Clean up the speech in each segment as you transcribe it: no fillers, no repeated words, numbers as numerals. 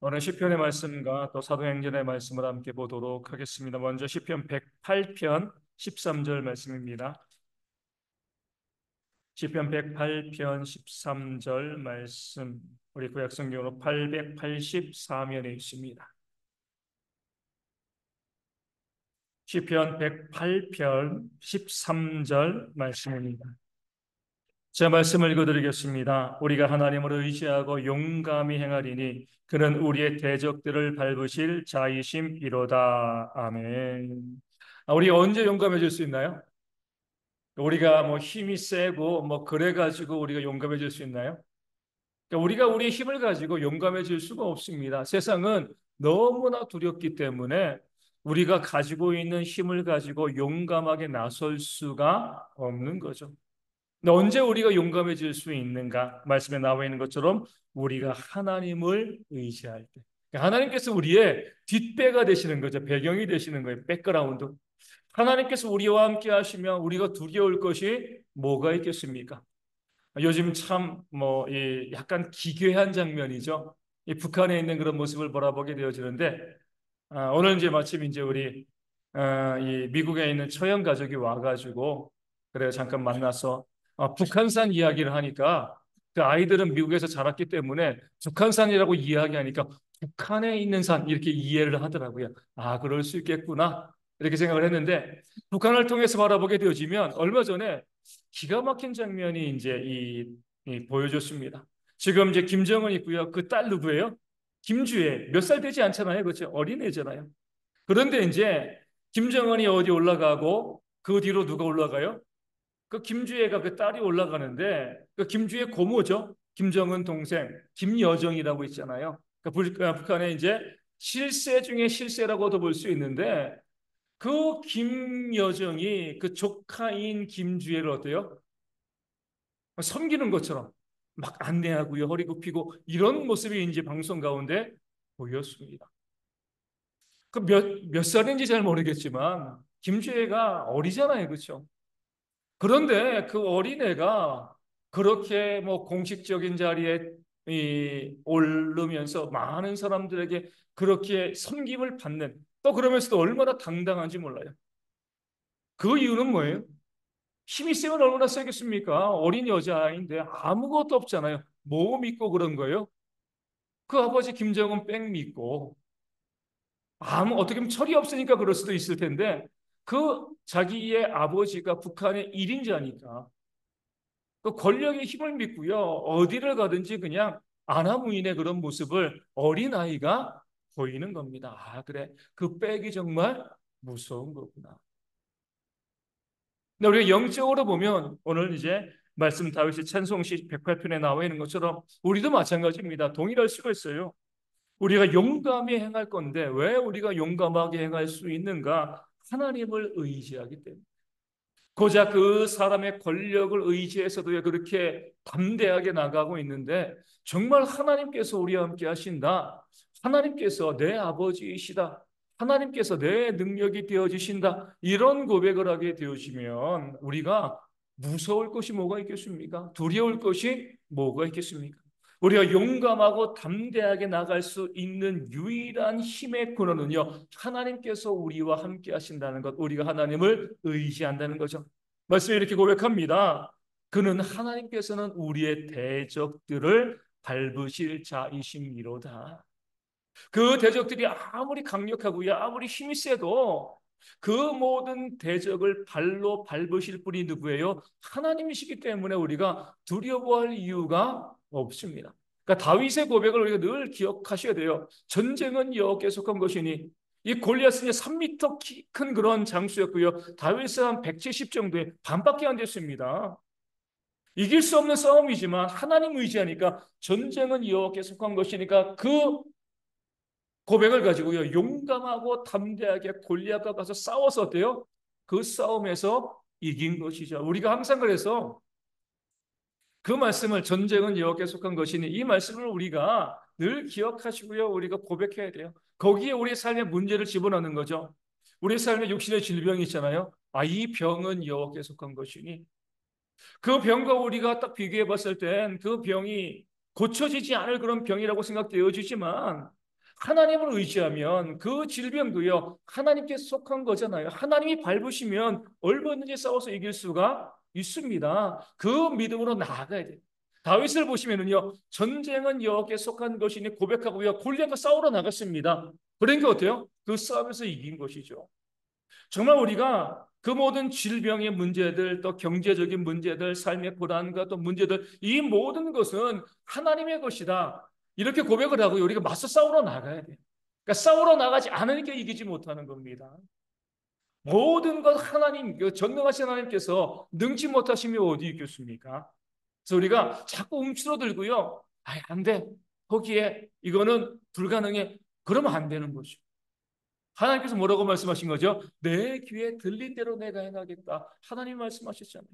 오늘 시편의 말씀과 또 사도행전의 말씀을 함께 보도록 하겠습니다. 먼저 시편 108편 13절 말씀입니다. 시편 108편 13절 말씀, 우리 구약성경으로 884면에 있습니다. 시편 108편 13절 말씀입니다. 제 말씀을 읽어드리겠습니다. 우리가 하나님을 의지하고 용감히 행하리니 그는 우리의 대적들을 밟으실 자이심이로다. 아멘. 우리 언제 용감해질 수 있나요? 우리가 뭐 힘이 세고 뭐 그래가지고 우리가 용감해질 수 있나요? 그러니까 우리가 우리의 힘을 가지고 용감해질 수가 없습니다. 세상은 너무나 두렵기 때문에 우리가 가지고 있는 힘을 가지고 용감하게 나설 수가 없는 거죠. 근데 언제 우리가 용감해질 수 있는가? 말씀에 나와 있는 것처럼 우리가 하나님을 의지할 때. 그러니까 하나님께서 우리의 뒷배가 되시는 거죠. 배경이 되시는 거예요. 백그라운드. 하나님께서 우리와 함께 하시면 우리가 두려울 것이 뭐가 있겠습니까? 요즘 참 약간 기괴한 장면이죠. 이 북한에 있는 그런 모습을 바라보게 되어지는데 오늘 이제 마침 이제 우리 이 미국에 있는 처형 가족이 와가지고 그래 잠깐 만나서 북한산 이야기를 하니까 그 아이들은 미국에서 자랐기 때문에 북한산이라고 이야기하니까 북한에 있는 산 이렇게 이해를 하더라고요. 아, 그럴 수 있겠구나 이렇게 생각을 했는데 북한을 통해서 바라보게 되어지면 얼마 전에 기가 막힌 장면이 이제 이 보여줬습니다. 지금 이제 김정은 있고요. 그 딸 누구예요? 김주혜 몇 살 되지 않잖아요. 그렇죠? 어린애잖아요. 그런데 이제 김정은이 어디 올라가고 그 뒤로 누가 올라가요? 그 김주혜가 그 딸이 올라가는데 그 김주혜 고모죠. 김정은 동생 김여정이라고 있잖아요. 북한의 이제 실세 중에 실세라고도 볼 수 있는데 그 김여정이 그 조카인 김주혜를 어때요? 섬기는 것처럼 막 안내하고요. 허리 굽히고 이런 모습이 이제 방송 가운데 보였습니다. 그 몇 살인지 잘 모르겠지만 김주혜가 어리잖아요. 그렇죠? 그런데 그 어린애가 그렇게 뭐 공식적인 자리에 오르면서 많은 사람들에게 그렇게 섬김을 받는 또 그러면서도 얼마나 당당한지 몰라요. 그 이유는 뭐예요? 힘이 세면 얼마나 세겠습니까? 어린 여자아이인데 아무것도 없잖아요. 뭐 믿고 그런 거예요? 그 아버지 김정은 뺑 믿고 어떻게 보면 철이 없으니까 그럴 수도 있을 텐데 그 자기의 아버지가 북한의 1인자니까 그 권력의 힘을 믿고요. 어디를 가든지 그냥 아나무인의 그런 모습을 어린아이가 보이는 겁니다. 아, 그래. 그 백이 정말 무서운 거구나. 근데 우리가 영적으로 보면 오늘 이제 말씀 다윗의 찬송시 108편에 나와 있는 것처럼 우리도 마찬가지입니다. 동일할 수가 있어요. 우리가 용감히 행할 건데 왜 우리가 용감하게 행할 수 있는가? 하나님을 의지하기 때문에. 고작 그 사람의 권력을 의지해서도 그렇게 담대하게 나가고 있는데 정말 하나님께서 우리와 함께 하신다. 하나님께서 내 아버지이시다. 하나님께서 내 능력이 되어주신다. 이런 고백을 하게 되어지면 우리가 무서울 것이 뭐가 있겠습니까? 두려울 것이 뭐가 있겠습니까? 우리가 용감하고 담대하게 나갈 수 있는 유일한 힘의 근원은요, 하나님께서 우리와 함께 하신다는 것, 우리가 하나님을 의지한다는 거죠. 말씀에 이렇게 고백합니다. 그는 하나님께서는 우리의 대적들을 밟으실 자이심이로다. 그 대적들이 아무리 강력하고요, 아무리 힘이 세도 그 모든 대적을 발로 밟으실 분이 누구예요? 하나님이시기 때문에 우리가 두려워할 이유가 없습니다. 그러니까 다윗의 고백을 우리가 늘 기억하셔야 돼요. 전쟁은 여호와께 속한 것이니 이 골리앗은 3미터 큰 그런 장수였고요. 다윗은 한 170 정도의 반밖에 안 됐습니다. 이길 수 없는 싸움이지만 하나님 의지하니까 전쟁은 여호와께 속한 것이니까 그 고백을 가지고요. 용감하고 담대하게 골리앗과 가서 싸워서 어때요? 그 싸움에서 이긴 것이죠. 우리가 항상 그래서 그 말씀을 전쟁은 여호와께 속한 것이니 이 말씀을 우리가 늘 기억하시고요. 우리가 고백해야 돼요. 거기에 우리 삶의 문제를 집어넣는 거죠. 우리 삶에 육신의 질병이 있잖아요. 아, 이 병은 여호와께 속한 것이니 그 병과 우리가 딱 비교해 봤을 땐 그 병이 고쳐지지 않을 그런 병이라고 생각되어지지만 하나님을 의지하면 그 질병도요, 하나님께 속한 거잖아요. 하나님이 밟으시면 얼마든지 싸워서 이길 수가 있습니다. 그 믿음으로 나아가야 돼요. 다윗을 보시면은요, 전쟁은 여호와께 속한 것이니 고백하고요, 골리앗과 싸우러 나갔습니다. 그러니까 어때요? 그 싸움에서 이긴 것이죠. 정말 우리가 그 모든 질병의 문제들, 또 경제적인 문제들, 삶의 불안과 또 문제들, 이 모든 것은 하나님의 것이다. 이렇게 고백을 하고 우리가 맞서 싸우러 나가야 돼요. 그러니까 싸우러 나가지 않으니까 이기지 못하는 겁니다. 모든 것 하나님, 그 전능하신 하나님께서 능치 못하심이 어디 있겠습니까? 그래서 우리가 자꾸 움츠러들고요. 안 돼. 거기에 이거는 불가능해. 그러면 안 되는 거죠. 하나님께서 뭐라고 말씀하신 거죠? 내 귀에 들린 대로 내가 행하겠다. 하나님 말씀하셨잖아요.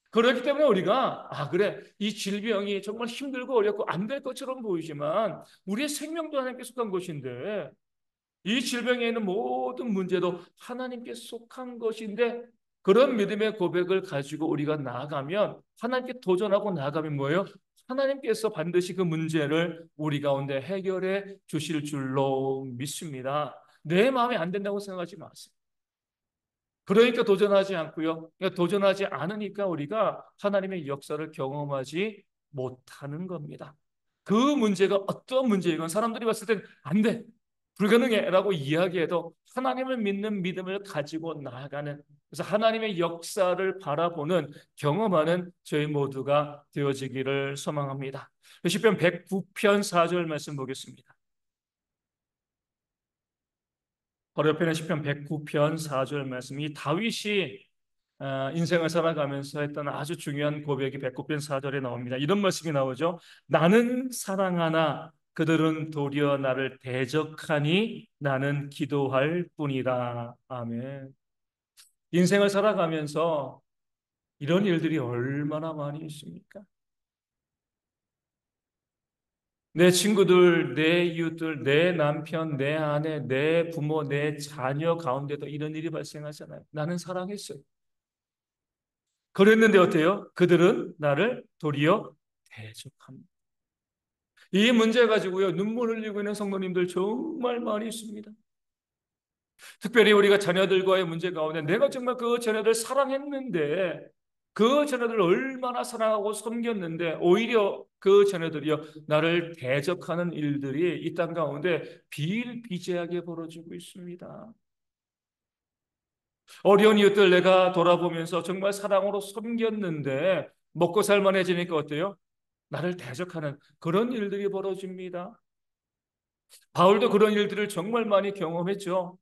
그렇기 때문에 우리가 그래, 이 질병이 정말 힘들고 어렵고 안 될 것처럼 보이지만 우리의 생명도 하나님께 속한 것인데, 이 질병에 있는 모든 문제도 하나님께 속한 것인데, 그런 믿음의 고백을 가지고 우리가 나아가면, 하나님께 도전하고 나아가면 뭐예요? 하나님께서 반드시 그 문제를 우리 가운데 해결해 주실 줄로 믿습니다. 내 마음에 안 된다고 생각하지 마세요. 그러니까 도전하지 않고요. 그러니까 도전하지 않으니까 우리가 하나님의 역사를 경험하지 못하는 겁니다. 그 문제가 어떤 문제이건 사람들이 봤을 땐 안 돼, 불가능해 라고 이야기해도 하나님을 믿는 믿음을 가지고 나아가는, 그래서 하나님의 역사를 바라보는, 경험하는 저희 모두가 되어지기를 소망합니다. 시편 109편 4절 말씀 보겠습니다. 바로 옆에는 시편 109편 4절 말씀, 이 다윗이 인생을 살아가면서 했던 아주 중요한 고백이 109편 4절에 나옵니다. 이런 말씀이 나오죠. 나는 사랑하나 그들은 도리어 나를 대적하니 나는 기도할 뿐이다. 아멘. 인생을 살아가면서 이런 일들이 얼마나 많이 있습니까? 내 친구들, 내 이웃들, 내 남편, 내 아내, 내 부모, 내 자녀 가운데도 이런 일이 발생하잖아요. 나는 사랑했어요. 그랬는데 어때요? 그들은 나를 도리어 대적합니다. 이 문제 가지고요, 눈물 흘리고 있는 성도님들 정말 많이 있습니다. 특별히 우리가 자녀들과의 문제 가운데 내가 정말 그 자녀들 사랑했는데, 그 자녀들을 얼마나 사랑하고 섬겼는데 오히려 그 자녀들이요, 나를 대적하는 일들이 이 땅 가운데 비일비재하게 벌어지고 있습니다. 어려운 이웃들 내가 돌아보면서 정말 사랑으로 섬겼는데 먹고 살만해지니까 어때요? 나를 대적하는 그런 일들이 벌어집니다. 바울도 그런 일들을 정말 많이 경험했죠.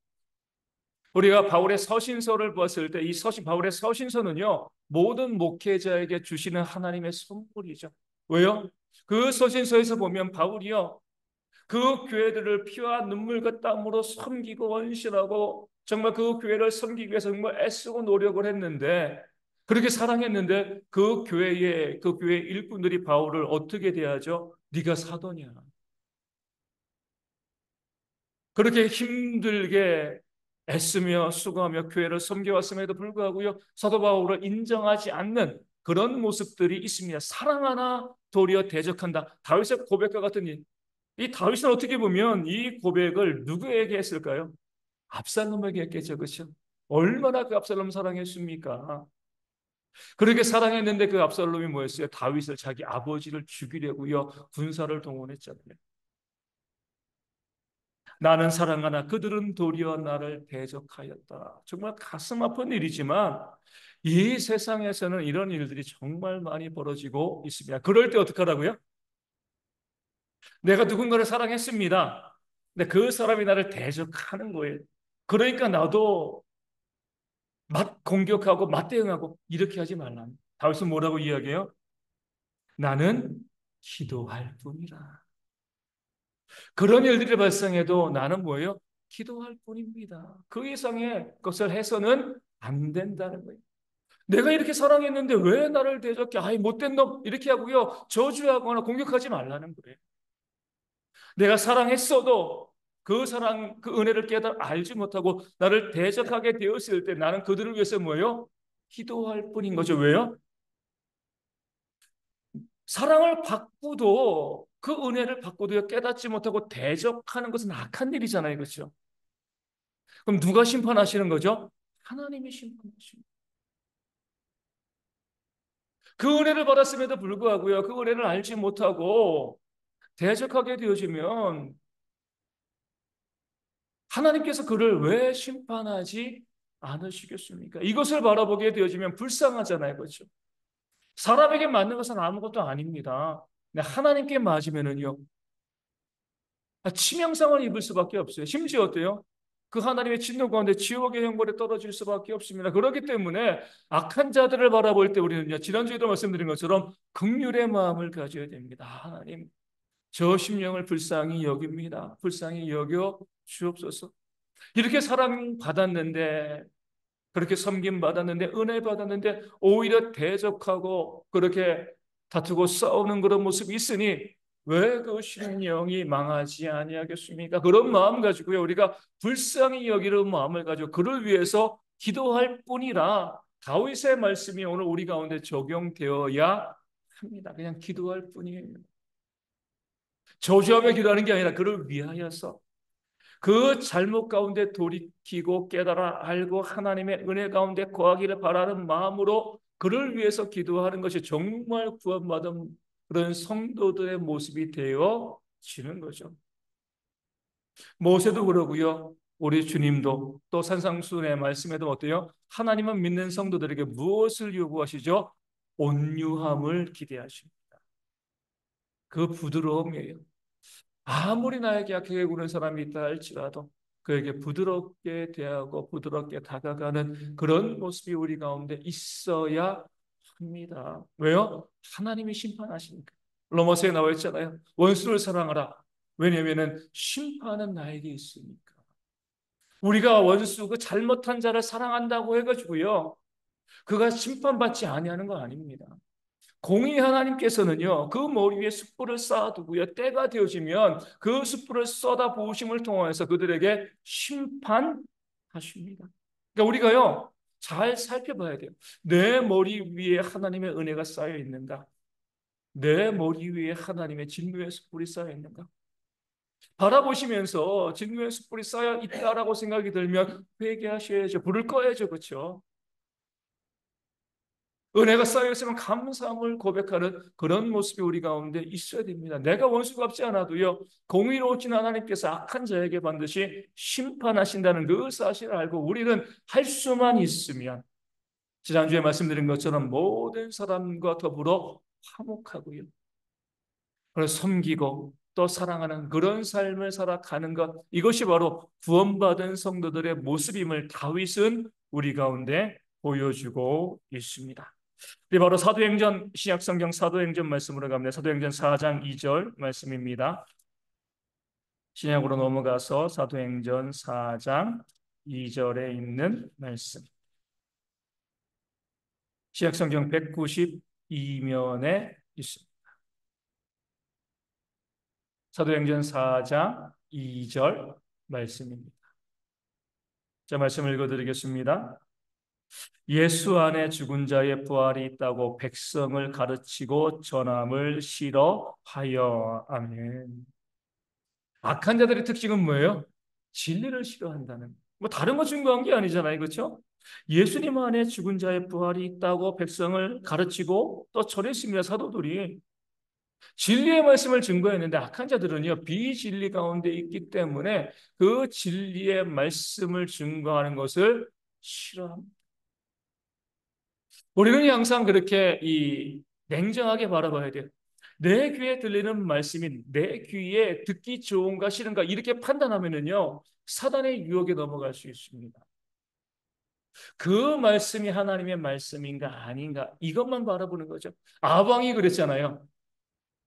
우리가 바울의 서신서를 봤을 때 이 바울의 서신서는요, 모든 목회자에게 주시는 하나님의 선물이죠. 왜요? 그 서신서에서 보면 바울이요, 그 교회들을 피와 눈물과 땀으로 섬기고 헌신하고 정말 그 교회를 섬기기 위해서 정말 애쓰고 노력을 했는데, 그렇게 사랑했는데 그 교회 일꾼들이 바울을 어떻게 대하죠? 네가 사도냐? 그렇게 힘들게 애쓰며 수고하며 교회를 섬겨왔음에도 불구하고요, 사도 바울을 인정하지 않는 그런 모습들이 있습니다. 사랑하나 도리어 대적한다. 다윗의 고백과 같은 이 다윗은 어떻게 보면 이 고백을 누구에게 했을까요? 압살롬에게 했겠죠, 그렇죠? 얼마나 그 압살롬 사랑했습니까? 그렇게 사랑했는데 그 압살롬이 뭐였어요? 다윗을, 자기 아버지를 죽이려고요, 군사를 동원했잖아요. 나는 사랑하나 그들은 도리어 나를 대적하였다. 정말 가슴 아픈 일이지만 이 세상에서는 이런 일들이 정말 많이 벌어지고 있습니다. 그럴 때 어떻게 하라고요? 내가 누군가를 사랑했습니다. 근데 그 사람이 나를 대적하는 거예요. 그러니까 나도 맞 공격하고 맞대응하고 이렇게 하지 말라. 다윗은 뭐라고 이야기해요? 나는 기도할 뿐이라. 그런 일들이 발생해도 나는 뭐예요? 기도할 뿐입니다. 그 이상의 것을 해서는 안 된다는 거예요. 내가 이렇게 사랑했는데 왜 나를 대적해? 아이 못된 놈 이렇게 하고요, 저주하거나 공격하지 말라는 거예요. 내가 사랑했어도 그 사랑, 그 은혜를 깨달아 알지 못하고 나를 대적하게 되었을 때 나는 그들을 위해서 뭐예요? 기도할 뿐인 거죠. 왜요? 사랑을 받고도 그 은혜를 받고도 깨닫지 못하고 대적하는 것은 악한 일이잖아요. 그렇죠? 그럼 누가 심판하시는 거죠? 하나님이 심판하십니다. 그 은혜를 받았음에도 불구하고요. 그 은혜를 알지 못하고 대적하게 되어지면 하나님께서 그를 왜 심판하지 않으시겠습니까? 이것을 바라보게 되어지면 불쌍하잖아요. 그렇죠? 사람에게 맞는 것은 아무것도 아닙니다. 근데 하나님께 맞으면은요, 치명상을 입을 수밖에 없어요. 심지어 어때요? 그 하나님의 진노 가운데 지옥의 형벌에 떨어질 수밖에 없습니다. 그렇기 때문에 악한 자들을 바라볼 때 우리는요, 지난주에도 말씀드린 것처럼 긍휼의 마음을 가져야 됩니다. 하나님, 저 심령을 불쌍히 여깁니다. 불쌍히 여겨 주옵소서. 이렇게 사랑받았는데, 그렇게 섬김 받았는데, 은혜 받았는데, 오히려 대적하고 그렇게 다투고 싸우는 그런 모습이 있으니, 왜 그 심령이 망하지 아니하겠습니까? 그런 마음 가지고요, 우리가 불쌍히 여기는 마음을 가지고 그를 위해서 기도할 뿐이라 다윗의 말씀이 오늘 우리 가운데 적용되어야 합니다. 그냥 기도할 뿐이에요. 저주하며 기도하는 게 아니라 그를 위하여서 그 잘못 가운데 돌이키고 깨달아 알고 하나님의 은혜 가운데 거하기를 바라는 마음으로 그를 위해서 기도하는 것이 정말 구원받은 그런 성도들의 모습이 되어지는 거죠. 모세도 그러고요. 우리 주님도 또 산상수훈의 말씀에도 어때요? 하나님은 믿는 성도들에게 무엇을 요구하시죠? 온유함을 기대하십니다. 그 부드러움이에요. 아무리 나에게 약하게 구는 사람이 있다 할지라도 그에게 부드럽게 대하고 부드럽게 다가가는 그런 모습이 우리 가운데 있어야 합니다. 왜요? 하나님이 심판하시니까. 로마서에 나와 있잖아요. 원수를 사랑하라. 왜냐하면 심판은 나에게 있으니까. 우리가 원수 그 잘못한 자를 사랑한다고 해가지고요. 그가 심판받지 아니하는 거 아닙니다. 공의 하나님께서는요, 그 머리 위에 숯불을 쌓아두고요, 때가 되어지면 그 숯불을 쏟아 부으심을 통해서 그들에게 심판하십니다. 그러니까 우리가요, 잘 살펴봐야 돼요. 내 머리 위에 하나님의 은혜가 쌓여 있는가? 내 머리 위에 하나님의 진노의 숯불이 쌓여 있는가? 바라보시면서 진노의 숯불이 쌓여 있다라고 생각이 들면 회개하셔야죠. 불을 꺼야죠. 그렇죠? 은혜가 쌓여있으면 감사함을 고백하는 그런 모습이 우리 가운데 있어야 됩니다. 내가 원수가 없지 않아도요, 공의로우신 하나님께서 악한 자에게 반드시 심판하신다는 그 사실을 알고 우리는 할 수만 있으면, 지난주에 말씀드린 것처럼 모든 사람과 더불어 화목하고요, 그걸 섬기고 또 사랑하는 그런 삶을 살아가는 것, 이것이 바로 구원받은 성도들의 모습임을 다윗은 우리 가운데 보여주고 있습니다. 우리 바로 사도행전 신약성경 사도행전 말씀으로 갑니다. 사도행전 4장 2절 말씀입니다. 신약으로 넘어가서 사도행전 4장 2절에 있는 말씀. 신약성경 192면에 있습니다. 사도행전 4장 2절 말씀입니다. 자, 말씀 읽어드리겠습니다. 예수 안에 죽은 자의 부활이 있다고 백성을 가르치고 전함을 싫어하여. 아멘. 악한 자들의 특징은 뭐예요? 진리를 싫어한다는. 뭐 다른 거 증거한 게 아니잖아요. 그렇죠? 예수님 안에 죽은 자의 부활이 있다고 백성을 가르치고 또 전했습니다. 사도들이. 진리의 말씀을 증거했는데 악한 자들은요, 비진리 가운데 있기 때문에 그 진리의 말씀을 증거하는 것을 싫어합니다. 우리는 항상 그렇게 냉정하게 바라봐야 돼요. 내 귀에 들리는 말씀이 내 귀에 듣기 좋은가 싫은가 이렇게 판단하면은요, 사단의 유혹에 넘어갈 수 있습니다. 그 말씀이 하나님의 말씀인가 아닌가 이것만 바라보는 거죠. 아방이 그랬잖아요.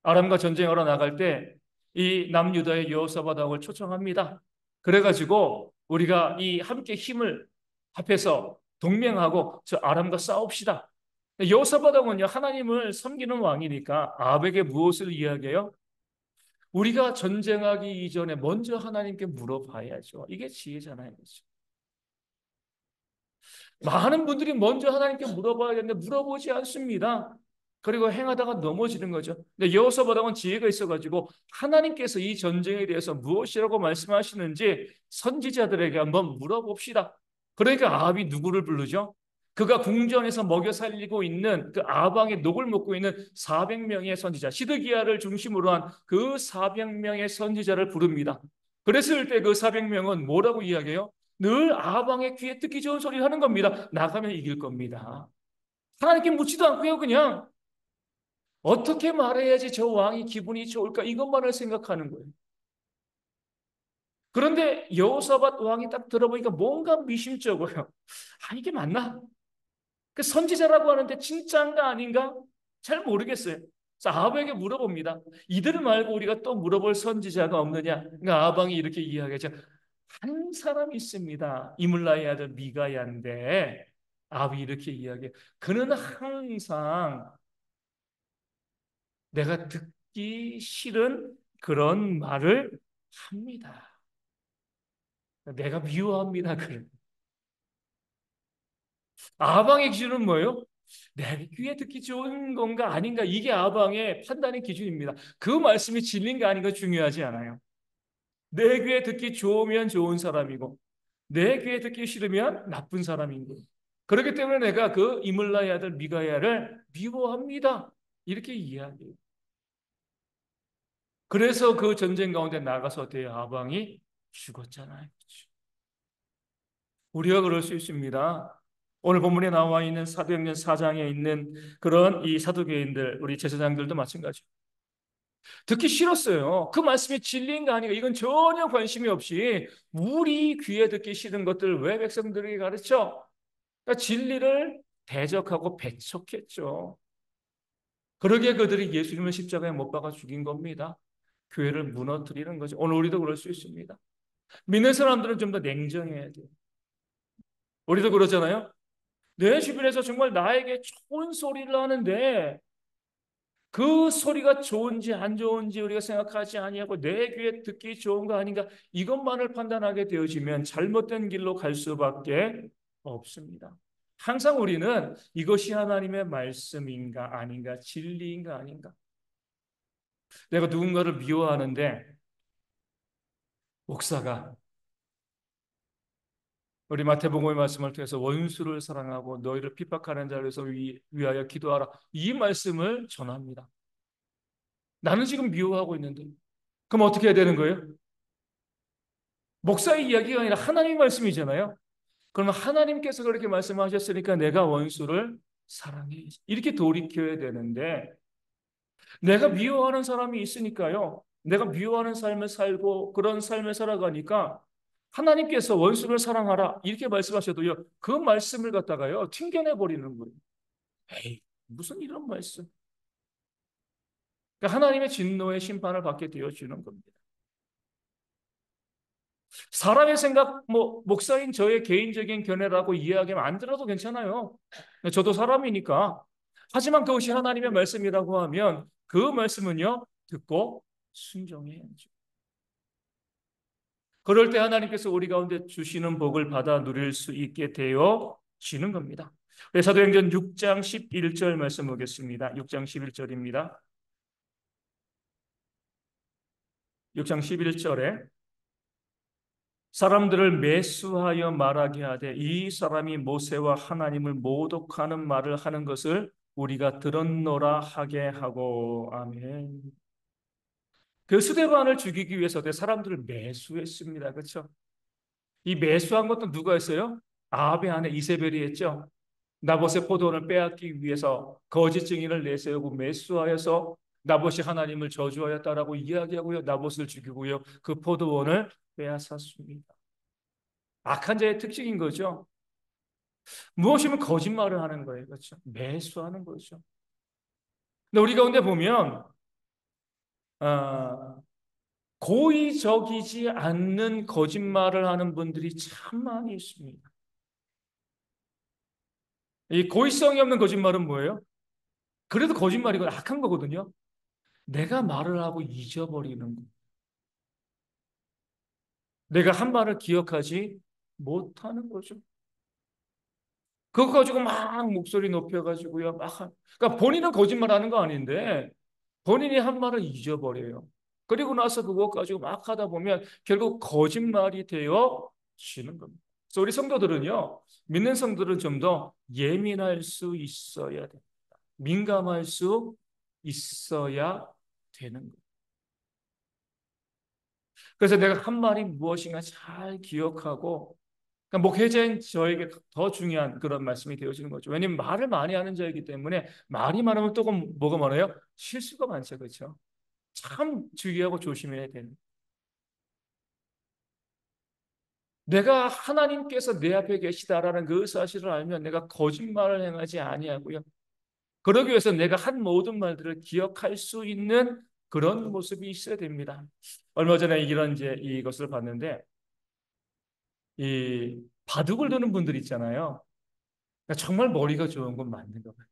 아람과 전쟁하러 나갈 때 이 남유다의 여호사밧을 초청합니다. 그래가지고 우리가 이 함께 힘을 합해서 동맹하고 저 아람과 싸웁시다. 여호사밧은요, 하나님을 섬기는 왕이니까 아합에게 무엇을 이야기해요? 우리가 전쟁하기 이전에 먼저 하나님께 물어봐야죠. 이게 지혜잖아요. 그렇죠? 많은 분들이 먼저 하나님께 물어봐야 되는데 물어보지 않습니다. 그리고 행하다가 넘어지는 거죠. 근데 여호사밧은 지혜가 있어가지고 하나님께서 이 전쟁에 대해서 무엇이라고 말씀하시는지 선지자들에게 한번 물어봅시다. 그러니까 아합이 누구를 부르죠? 그가 궁전에서 먹여 살리고 있는 그 아방의 녹을 먹고 있는 400명의 선지자, 시드기야를 중심으로 한 그 400명의 선지자를 부릅니다. 그랬을 때 그 400명은 뭐라고 이야기해요? 늘 아방의 귀에 듣기 좋은 소리를 하는 겁니다. 나가면 이길 겁니다. 하나님께 묻지도 않고요, 그냥 어떻게 말해야지 저 왕이 기분이 좋을까? 이것만을 생각하는 거예요. 그런데 여호사밧 왕이 딱 들어보니까 뭔가 미심쩍어요. 아, 이게 맞나? 그 선지자라고 하는데 진짜인가 아닌가? 잘 모르겠어요. 그래서 아합에게 물어봅니다. 이들 말고 우리가 또 물어볼 선지자가 없느냐? 그러니까 아방이 이렇게 이야기하죠. 한 사람이 있습니다. 이물라의 아들 미가야인데 아합이 이렇게 이야기해요. 그는 항상 내가 듣기 싫은 그런 말을 합니다. 내가 미워합니다. 그래. 아방의 기준은 뭐예요? 내 귀에 듣기 좋은 건가 아닌가 이게 아방의 판단의 기준입니다. 그 말씀이 진리인가 아닌가 중요하지 않아요. 내 귀에 듣기 좋으면 좋은 사람이고 내 귀에 듣기 싫으면 나쁜 사람인 거예요. 그렇기 때문에 내가 그 이물라의 아들 미가야를 미워합니다. 이렇게 이해하게요. 그래서 그 전쟁 가운데 나가서 대아방이 죽었잖아요. 우리가 그럴 수 있습니다. 오늘 본문에 나와 있는 사도행전 4장에 있는 그런 이 사도계인들, 우리 제사장들도 마찬가지. 듣기 싫었어요. 그 말씀이 진리인가 아닌가 이건 전혀 관심이 없이 우리 귀에 듣기 싫은 것들을 왜 백성들에게 가르쳐? 그러니까 진리를 대적하고 배척했죠. 그러기에 그들이 예수님을 십자가에 못 박아 죽인 겁니다. 교회를 무너뜨리는 거죠. 오늘 우리도 그럴 수 있습니다. 믿는 사람들은 좀 더 냉정해야 돼요. 우리도 그러잖아요. 내 주변에서 정말 나에게 좋은 소리를 하는데 그 소리가 좋은지 안 좋은지 우리가 생각하지 아니하고 내 귀에 듣기 좋은 거 아닌가 이것만을 판단하게 되어지면 잘못된 길로 갈 수밖에 없습니다. 항상 우리는 이것이 하나님의 말씀인가 아닌가 진리인가 아닌가 내가 누군가를 미워하는데 목사가 우리 마태복음의 말씀을 통해서 원수를 사랑하고 너희를 핍박하는 자를 위하여 기도하라. 이 말씀을 전합니다. 나는 지금 미워하고 있는데. 그럼 어떻게 해야 되는 거예요? 목사의 이야기가 아니라 하나님의 말씀이잖아요. 그러면 하나님께서 그렇게 말씀하셨으니까 내가 원수를 사랑해. 이렇게 돌이켜야 되는데 내가 미워하는 사람이 있으니까요. 내가 미워하는 삶을 살고 그런 삶을 살아가니까 하나님께서 원수를 사랑하라 이렇게 말씀하셔도요. 그 말씀을 갖다가요. 튕겨내 버리는 거예요. 에이, 무슨 이런 말씀. 그러니까 하나님의 진노의 심판을 받게 되어지는 겁니다. 사람의 생각, 목사인 저의 개인적인 견해라고 이해하기만 안 들어도 괜찮아요. 저도 사람이니까. 하지만 그것이 하나님의 말씀이라고 하면 그 말씀은요, 듣고 순종해야죠. 그럴 때 하나님께서 우리 가운데 주시는 복을 받아 누릴 수 있게 되어지는 겁니다. 사도행전 6장 11절 말씀 보겠습니다. 6장 11절입니다. 6장 11절에 사람들을 매수하여 말하게 하되 이 사람이 모세와 하나님을 모독하는 말을 하는 것을 우리가 들었노라 하게 하고 아멘. 그 스데반을 죽이기 위해서 사람들을 매수했습니다. 그렇죠? 이 매수한 것도 누가 했어요? 아합의 아내 이세벨이 했죠. 나봇의 포도원을 빼앗기 위해서 거짓 증인을 내세우고 매수하여서 나봇이 하나님을 저주하였다라고 이야기하고요. 나봇을 죽이고요. 그 포도원을 빼앗았습니다. 악한 자의 특징인 거죠. 무엇이면 거짓말을 하는 거예요. 그렇죠? 매수하는 거죠. 근데 우리 가운데 보면 아, 고의적이지 않는 거짓말을 하는 분들이 참 많이 있습니다. 이 고의성이 없는 거짓말은 뭐예요? 그래도 거짓말이고 악한 거거든요. 내가 말을 하고 잊어버리는 거. 내가 한 말을 기억하지 못하는 거죠. 그거 가지고 막 목소리 높여가지고요. 그러니까 본인은 거짓말하는 거 아닌데 본인이 한 말을 잊어버려요. 그리고 나서 그거 가지고 막 하다 보면 결국 거짓말이 되어 지는 겁니다. 그래서 우리 성도들은요, 믿는 성도들은 좀 더 예민할 수 있어야 돼. 민감할 수 있어야 되는 거예요. 그래서 내가 한 말이 무엇인가 잘 기억하고, 그러니까 목회자인 저에게 더 중요한 그런 말씀이 되어지는 거죠. 왜냐하면 말을 많이 하는 자이기 때문에 말이 많으면 또 뭐가 많아요? 실수가 많죠, 그렇죠? 참 주의하고 조심해야 되는. 내가 하나님께서 내 앞에 계시다라는 그 사실을 알면 내가 거짓말을 행하지 아니하고요. 그러기 위해서 내가 한 모든 말들을 기억할 수 있는 그런 모습이 있어야 됩니다. 얼마 전에 이런 이제 이것을 봤는데 이 바둑을 두는 분들 있잖아요. 그러니까 정말 머리가 좋은 건 맞는 것 같아요.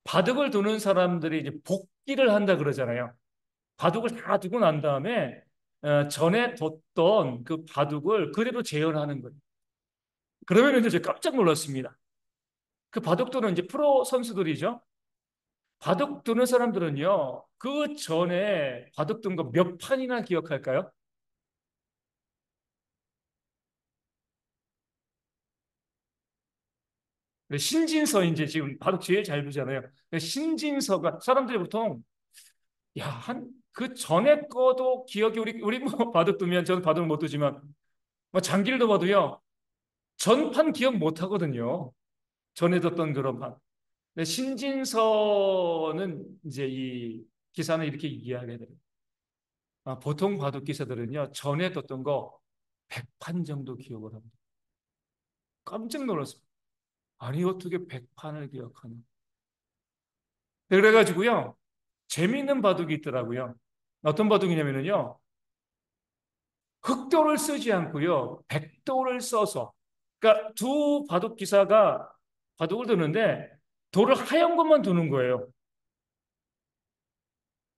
바둑을 두는 사람들이 이제 복기를 한다 그러잖아요. 바둑을 다 두고 난 다음에 전에 뒀던 그 바둑을 그대로 재현하는 거예요. 그러면 이제 제가 깜짝 놀랐습니다. 그 바둑 두는 이제 프로 선수들이죠. 바둑 두는 사람들은요, 그 전에 바둑 둔 거 몇 판이나 기억할까요? 신진서 이제 지금 바둑 제일 잘 두잖아요. 신진서가 사람들이 보통 야, 그 전에 거도 기억이 우리 뭐 바둑 두면 저는 바둑 못 두지만 뭐 장기를 둬봐도요. 전판 기억 못 하거든요. 전에 뒀던 그런 판. 근데 신진서는 이제 이 기사는 이렇게 이해하게 돼요. 보통 바둑 기사들은요. 전에 뒀던 거 100판 정도 기억을 합니다. 깜짝 놀랐습니다. 아니 어떻게 100판을 기억하나. 그래가지고요. 재미있는 바둑이 있더라고요. 어떤 바둑이냐면요. 흑도를 쓰지 않고요. 백도를 써서. 그러니까 두 바둑 기사가 바둑을 두는데 돌을 하얀 것만 두는 거예요.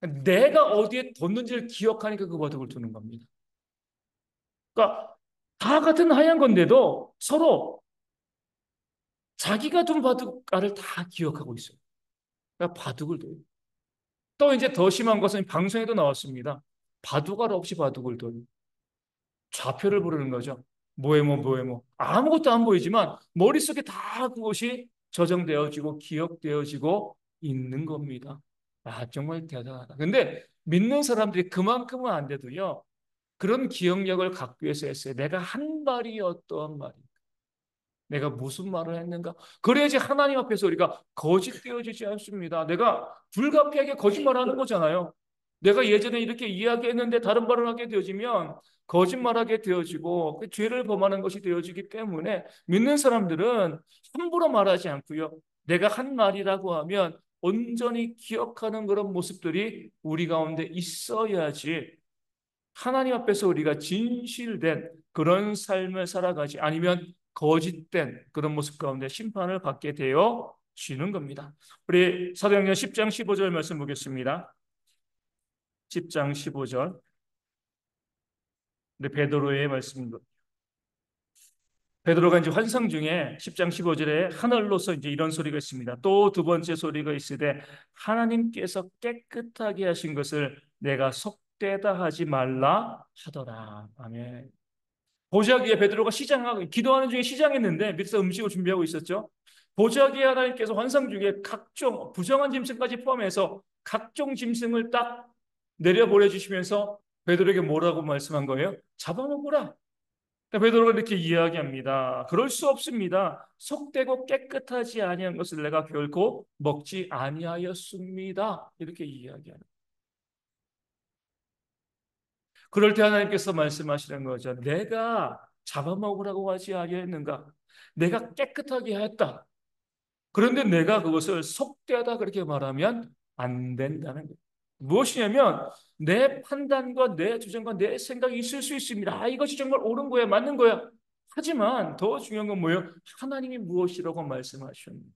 내가 어디에 뒀는지를 기억하니까 그 바둑을 두는 겁니다. 그러니까 다 같은 하얀 건데도 서로 자기가 둔 바둑알을 다 기억하고 있어요. 그러니까 바둑을 둬요. 또 이제 더 심한 것은 방송에도 나왔습니다. 바둑알 없이 바둑을 둬요. 좌표를 부르는 거죠. 뭐해뭐 뭐해뭐 아무것도 안 보이지만 머릿속에 다 그것이 저장되어지고 기억되어지고 있는 겁니다. 정말 대단하다. 근데 믿는 사람들이 그만큼은 안 돼도요. 그런 기억력을 갖기 위해서 했어요. 내가 한 말이 어떠한 말이 내가 무슨 말을 했는가? 그래야지 하나님 앞에서 우리가 거짓되어지지 않습니다. 내가 불가피하게 거짓말하는 거잖아요. 내가 예전에 이렇게 이야기했는데 다른 말을 하게 되어지면 거짓말하게 되어지고 그 죄를 범하는 것이 되어지기 때문에 믿는 사람들은 함부로 말하지 않고요. 내가 한 말이라고 하면 온전히 기억하는 그런 모습들이 우리 가운데 있어야지 하나님 앞에서 우리가 진실된 그런 삶을 살아가지 아니면 거짓된 그런 모습 가운데 심판을 받게 되어 지는 겁니다. 우리 사도행전 10장 15절 말씀 보겠습니다. 10장 15절. 우리 베드로의 말씀입니다. 베드로가 이제 환상 중에 10장 15절에 하늘로서 이제 이런 소리가 있습니다. 또 두 번째 소리가 있으되 하나님께서 깨끗하게 하신 것을 내가 속되다 하지 말라 하더라. 아멘. 보자기에 베드로가 시장하고 기도하는 중에 시장했는데 밑에서 음식을 준비하고 있었죠. 보자기에 하나님께서 환상 중에 각종 부정한 짐승까지 포함해서 각종 짐승을 딱 내려보내 주시면서 베드로에게 뭐라고 말씀한 거예요? 잡아먹으라. 베드로가 이렇게 이야기합니다. 그럴 수 없습니다. 속되고 깨끗하지 아니한 것을 내가 결코 먹지 아니하였습니다. 이렇게 이야기하는. 그럴 때 하나님께서 말씀하시는 거죠. 내가 잡아먹으라고 하지 아니했는가? 내가 깨끗하게 했다. 그런데 내가 그것을 속되다 그렇게 말하면 안 된다는 거예요. 무엇이냐면 내 판단과 내 주장과 내 생각이 있을 수 있습니다. 이것이 정말 옳은 거야, 맞는 거야. 하지만 더 중요한 건 뭐예요? 하나님이 무엇이라고 말씀하셨는가?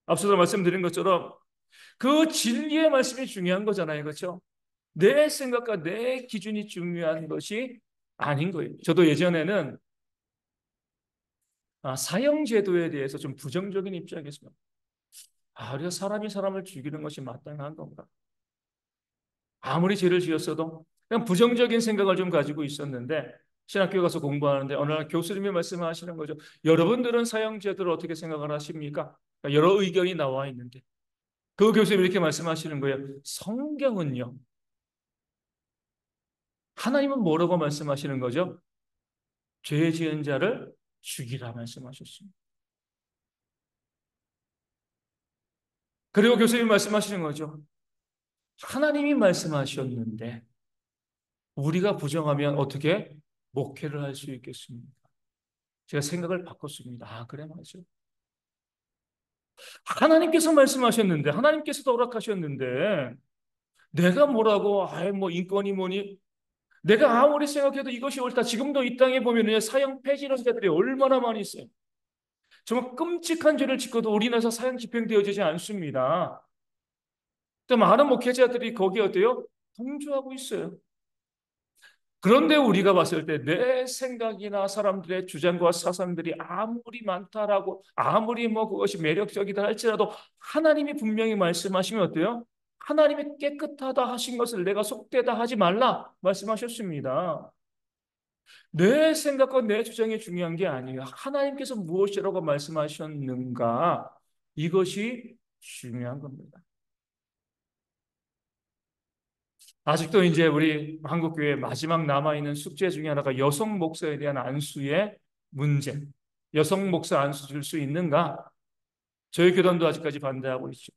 앞서서 말씀드린 것처럼 그 진리의 말씀이 중요한 거잖아요. 그렇죠? 내 생각과 내 기준이 중요한 것이 아닌 거예요. 저도 예전에는 사형제도에 대해서 좀 부정적인 입장이었습니다. 우리가 사람이 사람을 죽이는 것이 마땅한 건가? 아무리 죄를 지었어도 그냥 부정적인 생각을 좀 가지고 있었는데 신학교에 가서 공부하는데 어느 날 교수님이 말씀하시는 거죠. 여러분들은 사형제도를 어떻게 생각을 하십니까? 그러니까 여러 의견이 나와 있는데 그 교수님이 이렇게 말씀하시는 거예요. 성경은요. 하나님은 뭐라고 말씀하시는 거죠? 죄 지은 자를 죽이라 말씀하셨습니다. 그리고 교수님이 말씀하시는 거죠. 하나님이 말씀하셨는데 우리가 부정하면 어떻게 목회를 할 수 있겠습니까? 제가 생각을 바꿨습니다. 그래 맞죠. 하나님께서 말씀하셨는데 하나님께서도 허락하셨는데 내가 뭐라고 뭐 인권이 뭐니 내가 아무리 생각해도 이것이 옳다. 지금도 이 땅에 보면 사형 폐지하는 자들이 얼마나 많이 있어요. 정말 끔찍한 죄를 짓고도 우리나라에서 사형 집행되어지지 않습니다. 또 많은 목회자들이 거기에 어때요? 동조하고 있어요. 그런데 우리가 봤을 때 내 생각이나 사람들의 주장과 사상들이 아무리 많다라고 아무리 뭐 그것이 매력적이다 할지라도 하나님이 분명히 말씀하시면 어때요? 하나님이 깨끗하다 하신 것을 내가 속되다 하지 말라 말씀하셨습니다. 내 생각과 내 주장이 중요한 게 아니에요. 하나님께서 무엇이라고 말씀하셨는가? 이것이 중요한 겁니다. 아직도 이제 우리 한국교회 마지막 남아있는 숙제 중에 하나가 여성 목사에 대한 안수의 문제. 여성 목사 안수 줄 수 있는가? 저희 교단도 아직까지 반대하고 있죠.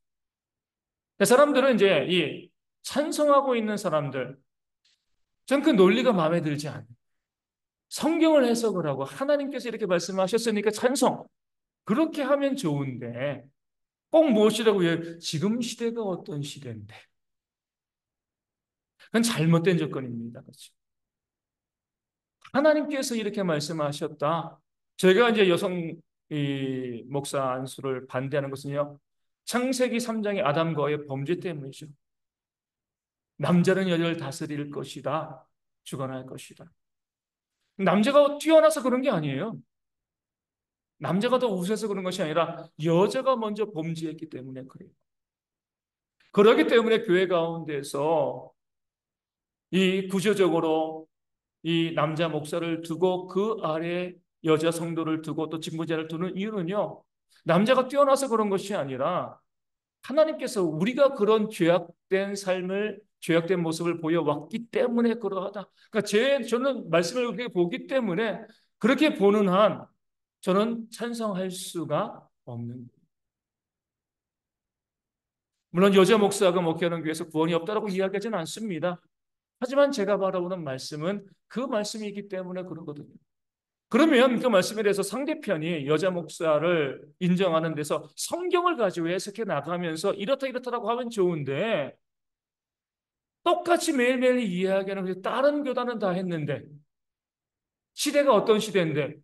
사람들은 이제 이 찬성하고 있는 사람들, 전 그 논리가 마음에 들지 않아요. 성경을 해석을 하고 하나님께서 이렇게 말씀하셨으니까 찬성. 그렇게 하면 좋은데 꼭 무엇이라고 해요? 지금 시대가 어떤 시대인데. 그건 잘못된 접근입니다. 그렇죠? 하나님께서 이렇게 말씀하셨다. 제가 이제 여성 목사 안수를 반대하는 것은요. 창세기 3장의 아담과의 범죄 때문이죠. 남자는 여자를 다스릴 것이다. 주관할 것이다. 남자가 뛰어나서 그런 게 아니에요. 남자가 더 우세해서 그런 것이 아니라 여자가 먼저 범죄했기 때문에 그래요. 그렇기 때문에 교회 가운데서 이 구조적으로 이 남자 목사를 두고 그 아래 여자 성도를 두고 또 직무자를 두는 이유는요. 남자가 뛰어나서 그런 것이 아니라 하나님께서 우리가 그런 죄악된 모습을 보여왔기 때문에 그러하다. 그러니까 저는 말씀을 그렇게 보기 때문에 그렇게 보는 한 저는 찬성할 수가 없는 거예요. 물론 여자 목사가 목회하는 교회에서 구원이 없다라고 이야기하지는 않습니다. 하지만 제가 바라보는 말씀은 그 말씀이기 때문에 그러거든요. 그러면 그 말씀에 대해서 상대편이 여자 목사를 인정하는 데서 성경을 가지고 해석해 나가면서 이렇다 이렇다라고 하면 좋은데 똑같이 매일매일 이야기하는 다른 교단은 다 했는데 시대가 어떤 시대인데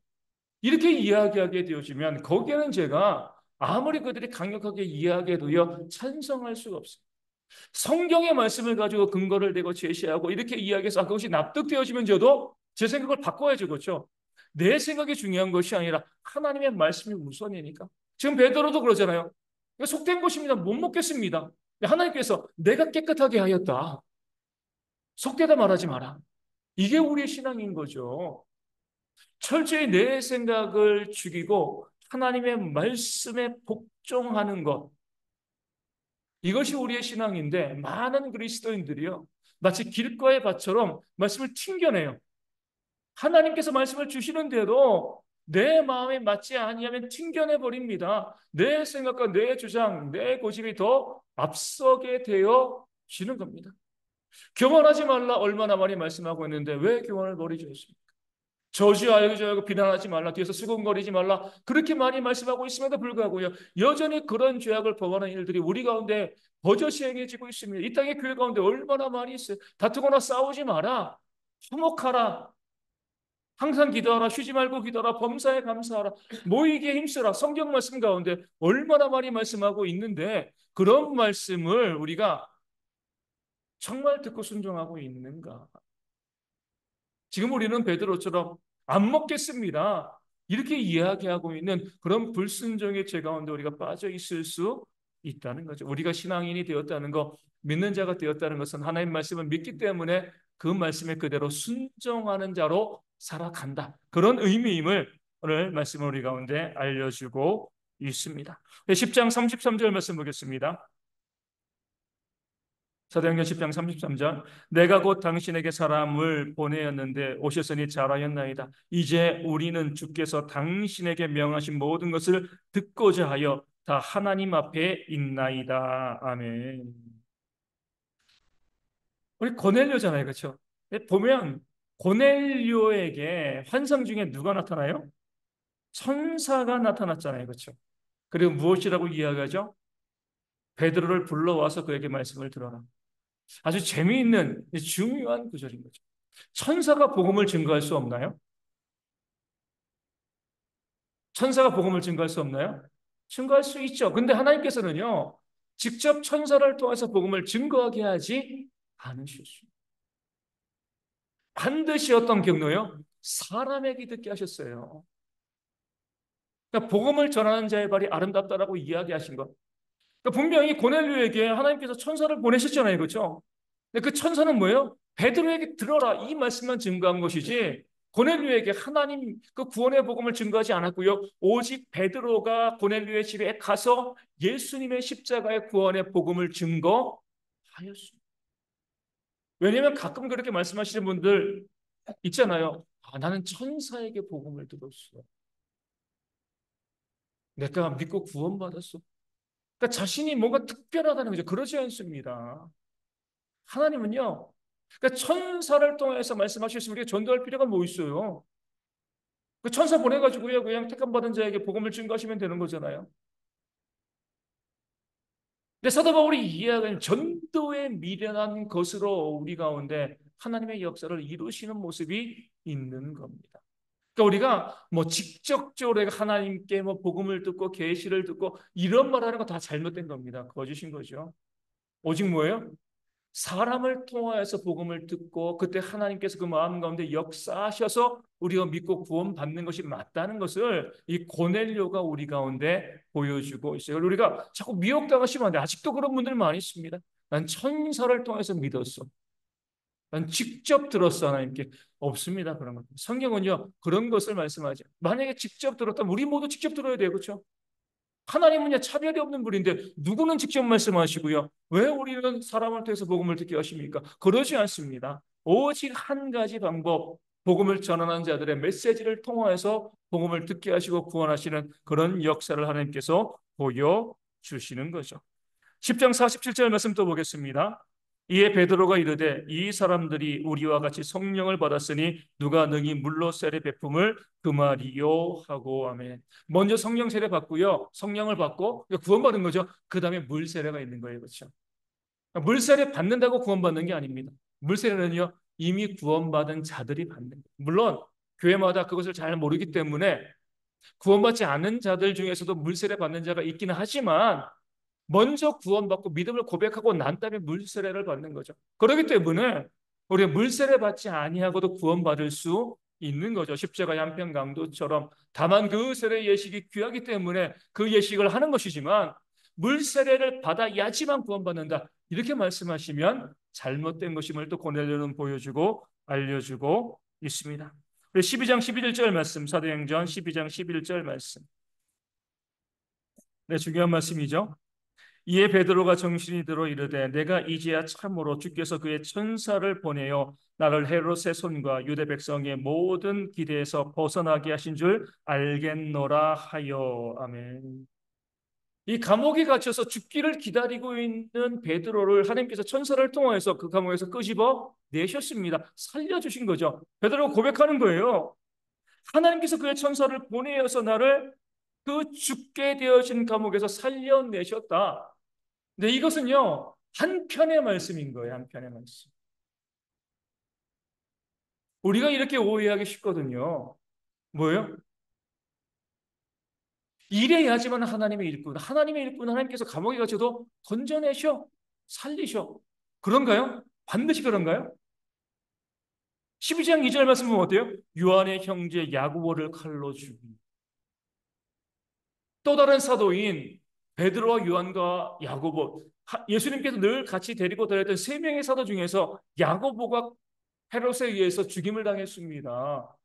이렇게 이야기하게 되어지면 거기에는 제가 아무리 그들이 강력하게 이야기해도요 찬성할 수가 없어요. 성경의 말씀을 가지고 근거를 대고 제시하고 이렇게 이야기해서 그것이 납득되어지면 저도 제 생각을 바꿔야죠. 그렇죠? 내 생각이 중요한 것이 아니라 하나님의 말씀이 우선이니까. 지금 베드로도 그러잖아요. 이거 속된 것입니다. 못 먹겠습니다. 하나님께서 내가 깨끗하게 하였다. 속되다 말하지 마라. 이게 우리의 신앙인 거죠. 철저히 내 생각을 죽이고 하나님의 말씀에 복종하는 것. 이것이 우리의 신앙인데 많은 그리스도인들이요. 마치 길가의 밭처럼 말씀을 튕겨내요. 하나님께서 말씀을 주시는데도 내 마음에 맞지 아니하면 튕겨내 버립니다. 내 생각과 내 주장, 내 고집이 더 앞서게 되어지는 겁니다. 교만하지 말라 얼마나 많이 말씀하고 있는데 왜 교만을 버리지 않습니까? 저주 알고 비난하지 말라 뒤에서 수군거리지 말라 그렇게 많이 말씀하고 있음에도 불구하고요 여전히 그런 죄악을 범하는 일들이 우리 가운데 버젓이 행해지고 있습니다. 이 땅의 교회 가운데 얼마나 많이 있어요. 다투거나 싸우지 마라, 화목하라, 항상 기도하라, 쉬지 말고 기도하라, 범사에 감사하라, 모이기에 힘쓰라. 성경 말씀 가운데 얼마나 많이 말씀하고 있는데 그런 말씀을 우리가 정말 듣고 순종하고 있는가? 지금 우리는 베드로처럼 안 먹겠습니다. 이렇게 이야기하고 있는 그런 불순종의 죄 가운데 우리가 빠져 있을 수 있다는 거죠. 우리가 신앙인이 되었다는 것, 믿는 자가 되었다는 것은 하나님 말씀을 믿기 때문에 그 말씀에 그대로 순종하는 자로 살아간다. 그런 의미임을 오늘 말씀을 우리 가운데 알려주고 있습니다. 10장 33절 말씀 보겠습니다. 사도행전 10장 33절 내가 곧 당신에게 사람을 보내었는데 오셨으니 잘하였나이다. 이제 우리는 주께서 당신에게 명하신 모든 것을 듣고자 하여 다 하나님 앞에 있나이다. 아멘. 우리 고넬료잖아요. 그렇죠? 보면 고넬료에게 환상 중에 누가 나타나요? 천사가 나타났잖아요. 그렇죠? 그리고 무엇이라고 이야기하죠? 베드로를 불러와서 그에게 말씀을 들어라. 아주 재미있는 중요한 구절인 거죠. 천사가 복음을 증거할 수 없나요? 천사가 복음을 증거할 수 없나요? 증거할 수 있죠. 근데 하나님께서는요, 직접 천사를 통해서 복음을 증거하게 하지 않으셨어요. 반드시 어떤 경로요? 사람에게 듣게 하셨어요. 그러니까 복음을 전하는 자의 발이 아름답다라고 이야기하신 것. 그러니까 분명히 고넬료에게 하나님께서 천사를 보내셨잖아요. 그렇죠? 근데 그 천사는 뭐예요? 베드로에게 들어라 이 말씀만 증거한 것이지 고넬료에게 하나님 그 구원의 복음을 증거하지 않았고요. 오직 베드로가 고넬료의 집에 가서 예수님의 십자가의 구원의 복음을 증거하였습니다. 왜냐하면 가끔 그렇게 말씀하시는 분들 있잖아요. 아, 나는 천사에게 복음을 들었어. 내가 믿고 구원받았어. 그러니까 자신이 뭔가 특별하다는 거죠. 그러지 않습니다. 하나님은요. 그러니까 천사를 통해서 말씀하셨으면 우리가 전도할 필요가 뭐 있어요? 그 천사 보내가지고요. 그냥 택함 받은 자에게 복음을 증거하시면 되는 거잖아요. 근데 사도 바울이 이야기하는 전도에 미련한 것으로 우리 가운데 하나님의 역사를 이루시는 모습이 있는 겁니다. 그러니까 우리가 뭐 직접적으로 하나님께 뭐 복음을 듣고 계시를 듣고 이런 말하는 거 다 잘못된 겁니다. 거짓인 거죠. 오직 뭐예요? 사람을 통하여서 복음을 듣고 그때 하나님께서 그 마음 가운데 역사하셔서 우리가 믿고 구원받는 것이 맞다는 것을 이 고넬료가 우리 가운데 보여주고 있어요. 우리가 자꾸 미혹당하시면 안 돼. 아직도 그런 분들 많이 있습니다. 난 천사를 통해서 믿었어. 난 직접 들었어 하나님께. 없습니다. 그런 것. 성경은요 그런 것을 말씀하죠. 만약에 직접 들었다면 우리 모두 직접 들어야 돼요. 그렇죠? 하나님은요 차별이 없는 분인데 누구는 직접 말씀하시고요. 왜 우리는 사람을 통해서 복음을 듣게 하십니까? 그러지 않습니다. 오직 한 가지 방법, 복음을 전하는 자들의 메시지를 통하여서 복음을 듣게 하시고 구원하시는 그런 역사를 하나님께서 보여주시는 거죠. 10장 47절 말씀 또 보겠습니다. 이에 베드로가 이르되 이 사람들이 우리와 같이 성령을 받았으니 누가 능히 물로 세례 베품을 금하리요 하고 아멘. 먼저 성령 세례 받고요. 성령을 받고 구원받은 거죠. 그 다음에 물 세례가 있는 거예요. 그렇죠? 물 세례 받는다고 구원받는 게 아닙니다. 물 세례는요. 이미 구원받은 자들이 받는 거예요. 물론 교회마다 그것을 잘 모르기 때문에 구원받지 않은 자들 중에서도 물 세례 받는 자가 있기는 하지만 먼저 구원받고 믿음을 고백하고 난 다음에 물세례를 받는 거죠. 그렇기 때문에 우리가 물세례 받지 아니하고도 구원받을 수 있는 거죠. 십자가의 한편 강도처럼. 다만 그 세례 예식이 귀하기 때문에 그 예식을 하는 것이지만 물세례를 받아야지만 구원받는다. 이렇게 말씀하시면 잘못된 것임을 또 고넬료는 보여주고 알려주고 있습니다. 12장 11절 말씀, 사도행전 12장 11절 말씀. 네, 중요한 말씀이죠. 이에 베드로가 정신이 들어 이르되 내가 이제야 참으로 주께서 그의 천사를 보내어 나를 헤롯의 손과 유대 백성의 모든 기대에서 벗어나게 하신 줄 알겠노라 하여. 아멘. 이 감옥에 갇혀서 죽기를 기다리고 있는 베드로를 하나님께서 천사를 통하여서 그 감옥에서 끄집어 내셨습니다. 살려주신 거죠. 베드로가 고백하는 거예요. 하나님께서 그의 천사를 보내어서 나를 그 죽게 되어진 감옥에서 살려내셨다. 근데 이것은요, 한편의 말씀인 거예요, 한편의 말씀. 우리가 이렇게 오해하기 쉽거든요. 뭐예요? 이래야지만 하나님의 일꾼, 하나님의 일꾼 하나님께서 감옥에 갇혀도 건져내셔, 살리셔. 그런가요? 반드시 그런가요? 12장 2절 말씀 보면 어때요? 요한의 형제 야고보를 칼로 죽이. 또 다른 사도인 베드로와 요한과 야고보, 예수님께서 늘 같이 데리고 다녔던 세 명의 사도 중에서 야고보가 헤롯에 의해서 죽임을 당했습니다.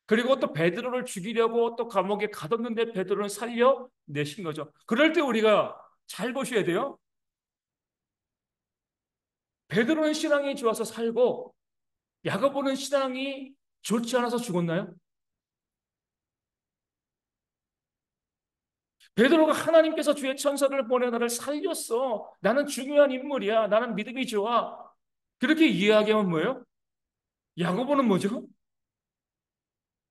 그리고 또 베드로를 죽이려고 또 감옥에 가뒀는데 베드로는 살려내신 거죠. 그럴 때 우리가 잘 보셔야 돼요. 베드로는 신앙이 좋아서 살고 야고보는 신앙이 좋지 않아서 죽었나요? 베드로가 하나님께서 주의 천사를 보내 나를 살렸어. 나는 중요한 인물이야. 나는 믿음이 좋아. 그렇게 이야기하면 뭐예요? 야고보는 뭐죠?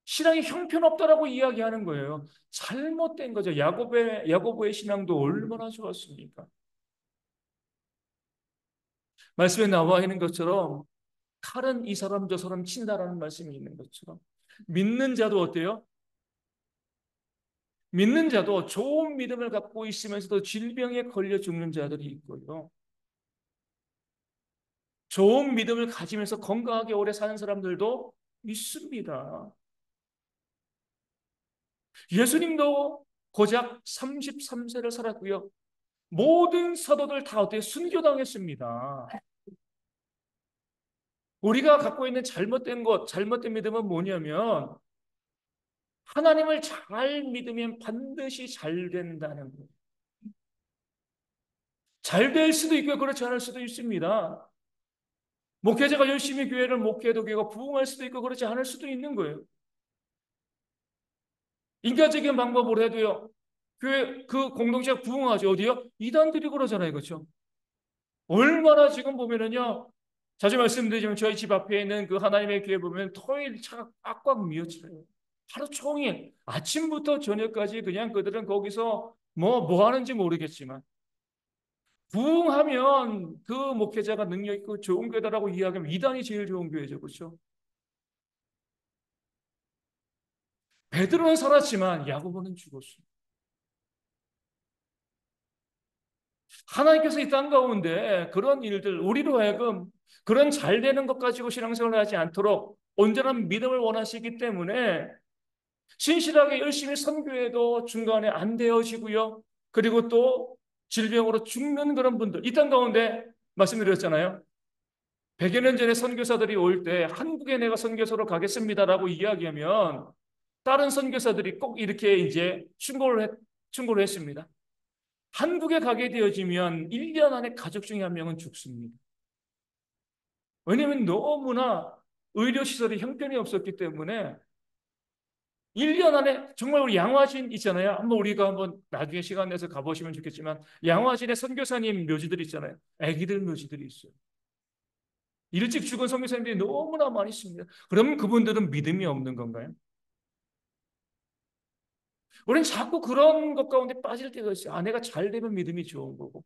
신앙이 형편없다라고 이야기하는 거예요. 잘못된 거죠. 야고보의 신앙도 얼마나 좋았습니까? 말씀에 나와 있는 것처럼 칼은 이 사람 저 사람 친다라는 말씀이 있는 것처럼 믿는 자도 어때요? 믿는 자도 좋은 믿음을 갖고 있으면서도 질병에 걸려 죽는 자들이 있고요. 좋은 믿음을 가지면서 건강하게 오래 사는 사람들도 있습니다. 예수님도 고작 33세를 살았고요. 모든 사도들 다 어떻게 순교당했습니다. 우리가 갖고 있는 잘못된 것, 잘못된 믿음은 뭐냐면 하나님을 잘 믿으면 반드시 잘 된다는 거예요. 잘 될 수도 있고 그렇지 않을 수도 있습니다. 목회자가 열심히 교회를 목회해도 교회가 부흥할 수도 있고 그렇지 않을 수도 있는 거예요. 인간적인 방법으로 해도요. 교회 그 공동체가 부흥하죠. 어디요? 이단들이 그러잖아요. 그렇죠? 얼마나 지금 보면은요. 자주 말씀드리지만 저희 집 앞에 있는 그 하나님의 교회 보면 토요일 차가 꽉꽉 미어쳐요. 하루 종일 아침부터 저녁까지 그냥 그들은 거기서 뭐 하는지 모르겠지만 부흥하면 그 목회자가 능력 있고 좋은 교회다라고 이야기하면 이단이 제일 좋은 교회죠. 그렇죠? 베드로는 살았지만 야고보는 죽었어요. 하나님께서 이 땅 가운데 그런 일들 우리로 하여금 그런 잘 되는 것 가지고 신앙생활을 하지 않도록 온전한 믿음을 원하시기 때문에 신실하게 열심히 선교해도 중간에 안 되어지고요. 그리고 또 질병으로 죽는 그런 분들 이 땅 가운데 말씀드렸잖아요. 100여 년 전에 선교사들이 올 때 한국에 내가 선교사로 가겠습니다라고 이야기하면 다른 선교사들이 꼭 이렇게 이제 충고를 했습니다. 한국에 가게 되어지면 1년 안에 가족 중에 한 명은 죽습니다. 왜냐하면 너무나 의료시설이 형편이 없었기 때문에 1년 안에 정말 우리 양화진 있잖아요. 우리가 한번 나중에 시간 내서 가보시면 좋겠지만 양화진에 선교사님 묘지들 있잖아요. 아기들 묘지들이 있어요. 일찍 죽은 선교사님들이 너무나 많이 있습니다. 그러면 그분들은 믿음이 없는 건가요? 우리는 자꾸 그런 것 가운데 빠질 때가 있어요. 내가 잘 되면 믿음이 좋은 거고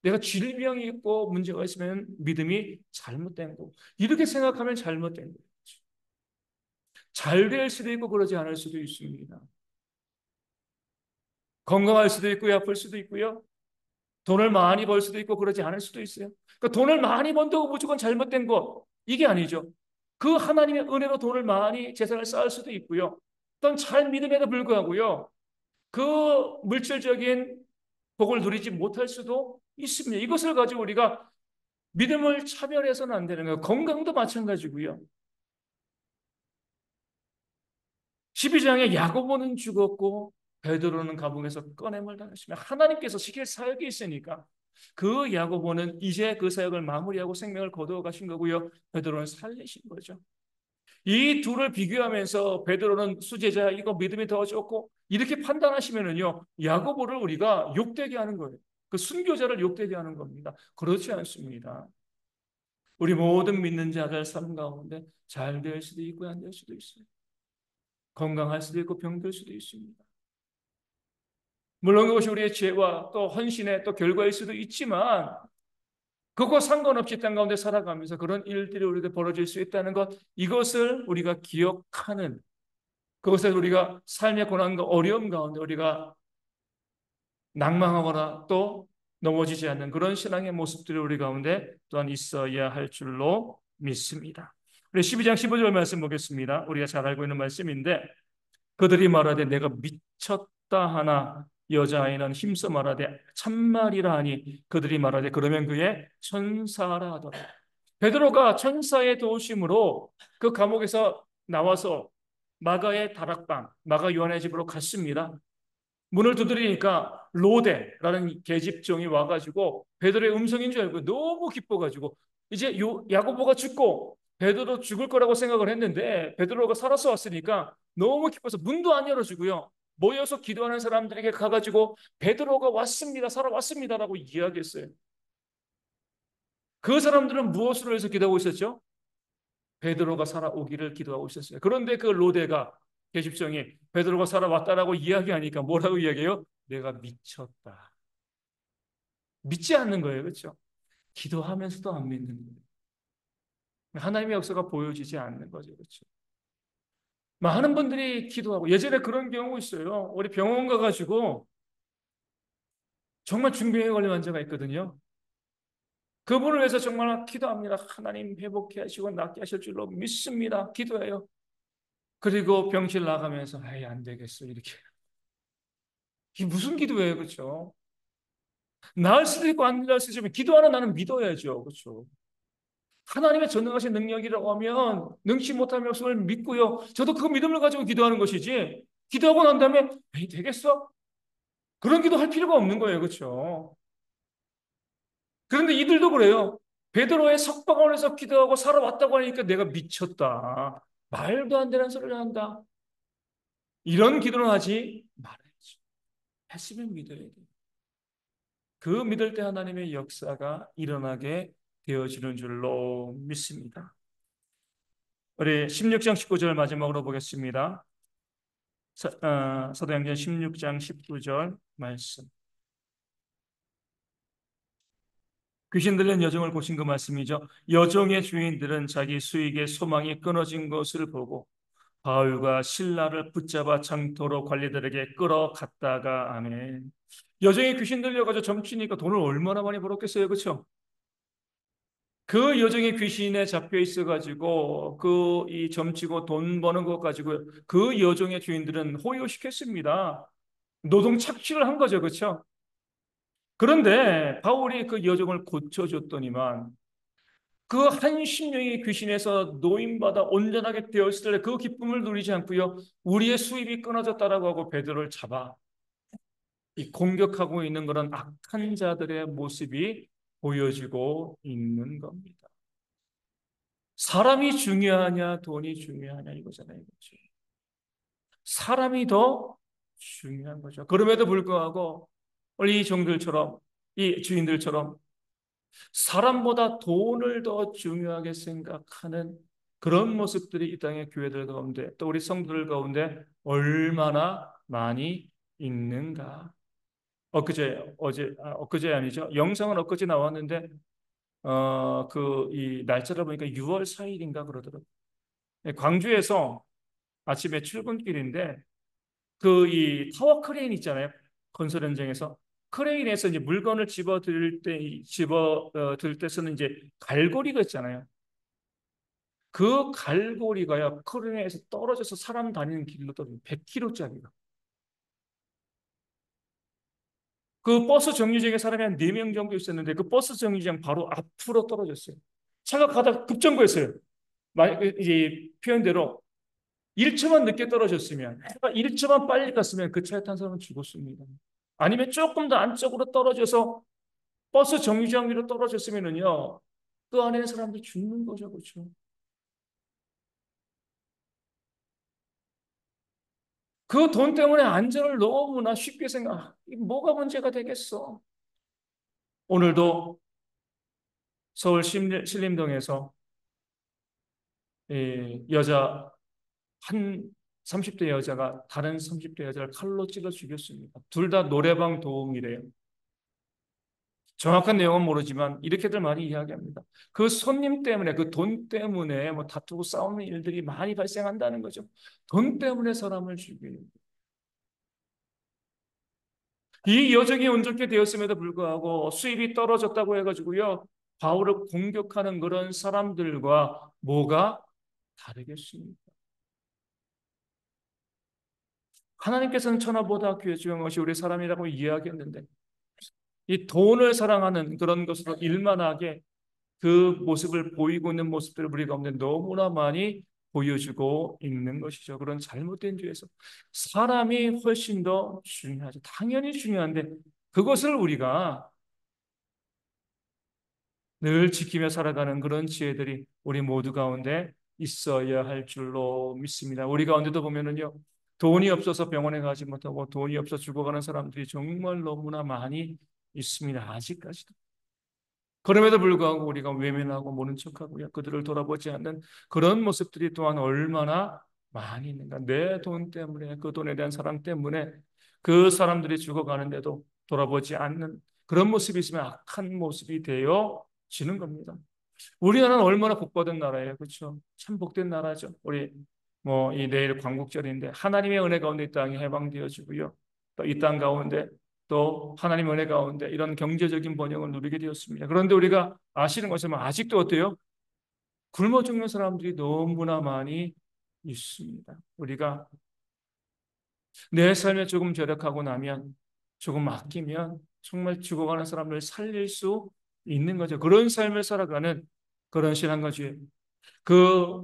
내가 질병이 있고 문제가 있으면 믿음이 잘못된 거고 이렇게 생각하면 잘못된 거예요. 잘 될 수도 있고 그러지 않을 수도 있습니다. 건강할 수도 있고요, 아플 수도 있고요. 돈을 많이 벌 수도 있고 그러지 않을 수도 있어요. 그러니까 돈을 많이 번다고 무조건 잘못된 것 이게 아니죠. 그 하나님의 은혜로 돈을 많이 재산을 쌓을 수도 있고요. 또는 잘 믿음에도 불구하고요. 그 물질적인 복을 누리지 못할 수도 있습니다. 이것을 가지고 우리가 믿음을 차별해서는 안 되는 거예요. 건강도 마찬가지고요. 12장에 야고보는 죽었고 베드로는 감옥에서 꺼냄을 당했으며 하나님께서 시킬 사역이 있으니까 그 야고보는 이제 그 사역을 마무리하고 생명을 거두어 가신 거고요. 베드로는 살리신 거죠. 이 둘을 비교하면서 베드로는 수제자 이거 믿음이 더 좋고 이렇게 판단하시면은요. 야고보를 우리가 욕되게 하는 거예요. 그 순교자를 욕되게 하는 겁니다. 그렇지 않습니다. 우리 모든 믿는 자들 삶 가운데 잘 될 수도 있고 안 될 수도 있어요. 건강할 수도 있고 병들 수도 있습니다. 물론 그것이 우리의 죄와 또 헌신의 또 결과일 수도 있지만 그거 상관없이 땅 가운데 살아가면서 그런 일들이 우리에게 벌어질 수 있다는 것 이것을 우리가 기억하는 그것을 우리가 삶의 고난과 어려움 가운데 우리가 낭망하거나 또 넘어지지 않는 그런 신앙의 모습들이 우리 가운데 또한 있어야 할 줄로 믿습니다. 우리 12장 15절 말씀 보겠습니다. 우리가 잘 알고 있는 말씀인데 그들이 말하되 내가 미쳤다 하나 여자아이는 힘써 말하되 참말이라 하니 그들이 말하되 그러면 그의 천사라 하더라. 베드로가 천사의 도우심으로 그 감옥에서 나와서 마가의 다락방, 마가 요한의 집으로 갔습니다. 문을 두드리니까 로데라는 계집종이 와가지고 베드로의 음성인 줄 알고 너무 기뻐가지고 이제 야고보가 죽고 베드로 죽을 거라고 생각을 했는데 베드로가 살아서 왔으니까 너무 기뻐서 문도 안 열어주고요. 모여서 기도하는 사람들에게 가가지고 베드로가 왔습니다. 살아왔습니다라고 이야기했어요. 그 사람들은 무엇으로 해서 기도하고 있었죠? 베드로가 살아오기를 기도하고 있었어요. 그런데 그 로데가 계집종이 베드로가 살아왔다라고 이야기하니까 뭐라고 이야기해요? 내가 미쳤다. 믿지 않는 거예요. 그렇죠? 기도하면서도 안 믿는 거예요. 하나님의 역사가 보여지지 않는 거죠. 그렇죠? 많은 분들이 기도하고 예전에 그런 경우 있어요. 우리 병원 가가지고 정말 중병에 걸린 환자가 있거든요. 그분을 위해서 정말 기도합니다. 하나님 회복해 하시고 낫게 하실 줄로 믿습니다. 기도해요. 그리고 병실 나가면서 아예 안 되겠어 이렇게. 이게 무슨 기도예요, 그렇죠? 나을 수도 있고 안 나을 수도 있지만 기도하는 나는 믿어야죠, 그렇죠? 하나님의 전능하신 능력이라고 하면 능치 못할 역사를 믿고요. 저도 그 믿음을 가지고 기도하는 것이지. 기도하고 난 다음에 에이, 되겠어? 그런 기도 할 필요가 없는 거예요, 그렇죠? 그런데 이들도 그래요. 베드로의 석방원에서 기도하고 살아왔다고 하니까 내가 미쳤다. 말도 안 되는 소리를 한다. 이런 기도는 하지 말아야지. 했으면 믿어야 돼. 그 믿을 때 하나님의 역사가 일어나게 되어지는 줄로 믿습니다. 우리 16장 19절 마지막으로 보겠습니다. 사도행전 16장 19절 말씀. 귀신 들린 여종을 보신 그 말씀이죠. 여종의 주인들은 자기 수익의 소망이 끊어진 것을 보고 바울과 실라를 붙잡아 장터로 관리들에게 끌어갔다가 아멘. 여종이 귀신 들려가지고 점치니까 돈을 얼마나 많이 벌었겠어요, 그렇죠? 그 여종이 귀신에 잡혀 있어가지고 그 이 점치고 돈 버는 것 가지고 그 여종의 주인들은 호요시켰습니다. 노동 착취를 한 거죠, 그렇죠? 그런데 바울이 그 여종을 고쳐줬더니만 그 한 심령이 귀신에서 노임받아 온전하게 되었을 때 그 기쁨을 누리지 않고요, 우리의 수입이 끊어졌다라고 하고 베드로를 잡아 이 공격하고 있는 그런 악한 자들의 모습이 보여지고 있는 겁니다. 사람이 중요하냐, 돈이 중요하냐 이거잖아요. 그렇죠? 사람이 더 중요한 거죠. 그럼에도 불구하고 우리 이 종들처럼, 이 주인들처럼 사람보다 돈을 더 중요하게 생각하는 그런 모습들이 이 땅의 교회들 가운데 또 우리 성도들 가운데 얼마나 많이 있는가. 엊그제 아니죠. 영상은 엊그제 나왔는데 이 날짜를 보니까 6월 4일인가 그러더라고요. 광주에서 아침에 출근길인데 그 이 타워 크레인 있잖아요. 건설 현장에서 크레인에서 이제 물건을 집어 들 때 쓰는 이제 갈고리가 있잖아요. 그 갈고리가요 크레인에서 떨어져서 사람 다니는 길로 떨어져 100km짜리가. 그 버스 정류장에 사람이 한 4명 정도 있었는데 그 버스 정류장 바로 앞으로 떨어졌어요. 차가 가다 급정거했어요. 이제 표현대로 1초만 늦게 떨어졌으면, 해가 1초만 빨리 갔으면 그 차에 탄 사람은 죽었습니다. 아니면 조금 더 안쪽으로 떨어져서 버스 정류장 위로 떨어졌으면은요, 그 안에 있는 사람들이 죽는 거죠, 그렇죠? 그 돈 때문에 안전을 너무나 쉽게 이게 뭐가 문제가 되겠어? 오늘도 서울 신림동에서 여자 한 30대 여자가 다른 30대 여자를 칼로 찔러 죽였습니다. 둘 다 노래방 도우미래요. 정확한 내용은 모르지만 이렇게들 많이 이야기합니다. 그 손님 때문에 그 돈 때문에 뭐 다투고 싸우는 일들이 많이 발생한다는 거죠. 돈 때문에 사람을 죽이는. 이 여정이 온전케 되었음에도 불구하고 수입이 떨어졌다고 해가지고요. 바울을 공격하는 그런 사람들과 뭐가 다르겠습니까? 하나님께서는 천하보다 귀중한 것이 우리 사람이라고 이야기했는데 이 돈을 사랑하는 그런 것으로 일만하게 그 모습을 보이고 있는 모습들을 우리 가운데 너무나 많이 보여주고 있는 것이죠. 그런 잘못된 죄에서 사람이 훨씬 더 중요하죠. 당연히 중요한데 그것을 우리가 늘 지키며 살아가는 그런 지혜들이 우리 모두 가운데 있어야 할 줄로 믿습니다. 우리 가운데도 보면은요, 돈이 없어서 병원에 가지 못하고 돈이 없어 죽어가는 사람들이 정말 너무나 많이 있습니다. 아직까지도. 그럼에도 불구하고 우리가 외면하고 모른 척하고 그들을 돌아보지 않는 그런 모습들이 또한 얼마나 많이 있는가. 내 돈 때문에 그 돈에 대한 사랑 때문에 그 사람들이 죽어가는데도 돌아보지 않는 그런 모습이 있으면 악한 모습이 되어지는 겁니다. 우리나라는 얼마나 복받은 나라예요. 그렇죠? 참 복된 나라죠. 우리 뭐 이 내일 광복절인데 하나님의 은혜 가운데 이 땅이 해방되어지고요. 또 이 땅 가운데 또 하나님의 은혜 가운데 이런 경제적인 번영을 누리게 되었습니다. 그런데 우리가 아시는 것처럼 아직도 어때요? 굶어 죽는 사람들이 너무나 많이 있습니다. 우리가 내 삶에 조금 절약하고 나면 조금 아끼면 정말 죽어가는 사람을 살릴 수 있는 거죠. 그런 삶을 살아가는 그런 신앙가지 그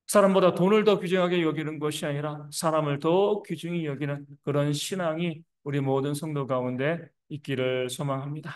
사람보다 돈을 더 귀중하게 여기는 것이 아니라 사람을 더 귀중히 여기는 그런 신앙이 우리 모든 성도 가운데 있기를 소망합니다.